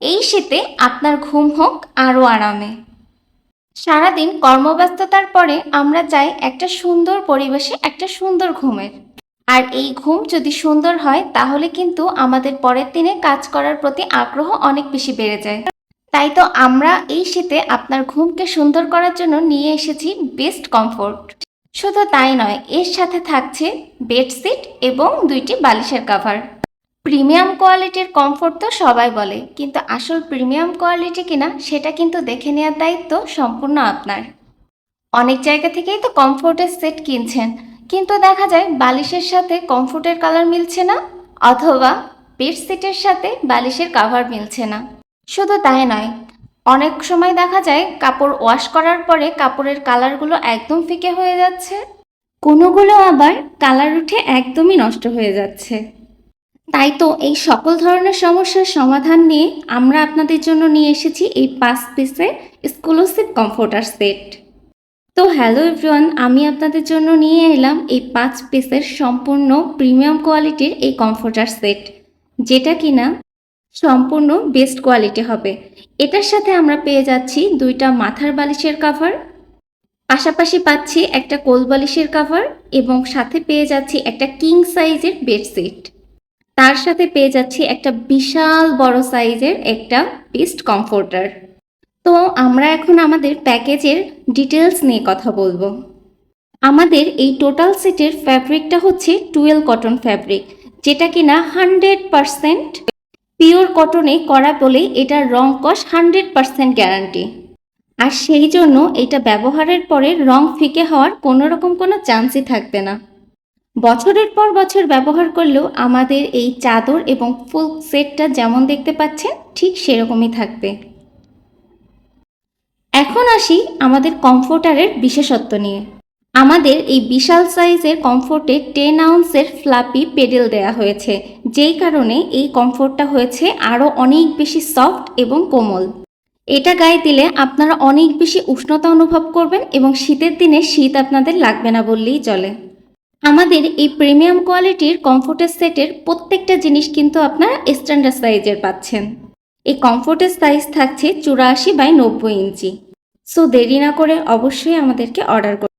এই শীতে আপনার ঘুম হোক আরও আরামে। সারাদিন কর্মব্যস্ততার পরে আমরা চাই একটা সুন্দর পরিবেশে একটা সুন্দর ঘুমের। আর এই ঘুম যদি সুন্দর হয় তাহলে কিন্তু আমাদের পরের দিনে কাজ করার প্রতি আগ্রহ অনেক বেশি বেড়ে যায়। তাই তো আমরা এই শীতে আপনার ঘুমকে সুন্দর করার জন্য নিয়ে এসেছি বেস্ট কমফোর্ট। শুধু তাই নয়, এর সাথে থাকছে বেডশিট এবং 2টি বালিশের কভার। প্রিমিয়াম কোয়ালিটির কমফোর্ট তো সবাই বলে, কিন্তু আসল প্রিমিয়াম কোয়ালিটি কিনা সেটা কিন্তু দেখে নেওয়ার দায়িত্ব সম্পূর্ণ আপনার। অনেক জায়গা থেকেই তো কমফোর্টের সেট কিনছেন, কিন্তু দেখা যায় বালিশের সাথে কমফোর্টের কালার মিলছে না, অথবা বেডশিটের সাথে বালিশের কাভার মিলছে না। শুধু তাই নয়, অনেক সময় দেখা যায় কাপড় ওয়াশ করার পরে কাপড়ের কালারগুলো একদম ফিকে হয়ে যাচ্ছে, কোনোগুলো আবার কালার উঠে একদমই নষ্ট হয়ে যাচ্ছে। তাই তো এই সকল ধরনের সমস্যার সমাধান নিয়ে আমরা আপনাদের জন্য নিয়ে এসেছি এই 5 পিসের এক্সক্লুসিভ কমফোর্টার সেট। তো হ্যালো এভরিওয়ান, আমি আপনাদের জন্য নিয়ে এলাম এই 5 পিসের সম্পূর্ণ প্রিমিয়াম কোয়ালিটির এই কমফোর্টার সেট, যেটা কিনা সম্পূর্ণ বেস্ট কোয়ালিটি হবে। এটার সাথে আমরা পেয়ে যাচ্ছি 2টা মাথার বালিশের কাভার, পাশাপাশি পাচ্ছি একটা কোল বালিশের কাভার, এবং সাথে পেয়ে যাচ্ছি একটা কিং সাইজের বেডশিট। তার সাথে পেয়ে যাচ্ছি একটা বিশাল বড় সাইজের একটা বেস্ট কমফোর্টার। তো আমরা এখন আমাদের প্যাকেজের ডিটেলস নিয়ে কথা বলবো। আমাদের এই টোটাল সেটের ফ্যাব্রিকটা হচ্ছে 12 কটন ফ্যাব্রিক, যেটা কিনা 100% পিওর কটনে করা বলে এটার রং কস 100% গ্যারান্টি। আর সেই জন্য এটা ব্যবহারের পরে রং ফিকে হওয়ার কোনো রকম কোনো চান্সই থাকবে না। বছরের পর বছর ব্যবহার করলেও আমাদের এই চাদর এবং ফুল সেটটা যেমন দেখতে পাচ্ছেন ঠিক সেরকমই থাকবে। এখন আসি আমাদের কমফোর্টারের বিশেষত্ব নিয়ে। আমাদের এই বিশাল সাইজের কমফোর্টে 10 আউন্সের ফ্লাপি পেডেল দেয়া হয়েছে, যেই কারণে এই কমফোর্টটা হয়েছে আরও অনেক বেশি সফট এবং কোমল। এটা গায়ে দিলে আপনারা অনেক বেশি উষ্ণতা অনুভব করবেন এবং শীতের দিনে শীত আপনাদের লাগবে না বললেই চলে। আমাদের এই প্রিমিয়াম কোয়ালিটির কমফোর্টের সেটের প্রত্যেকটা জিনিস কিন্তু আপনারা স্ট্যান্ডার্ড সাইজের পাচ্ছেন। এই কমফোর্টের সাইজ থাকছে 84 বাই 90 ইঞ্চি। সো দেরি না করে অবশ্যই আমাদেরকে অর্ডার করুন।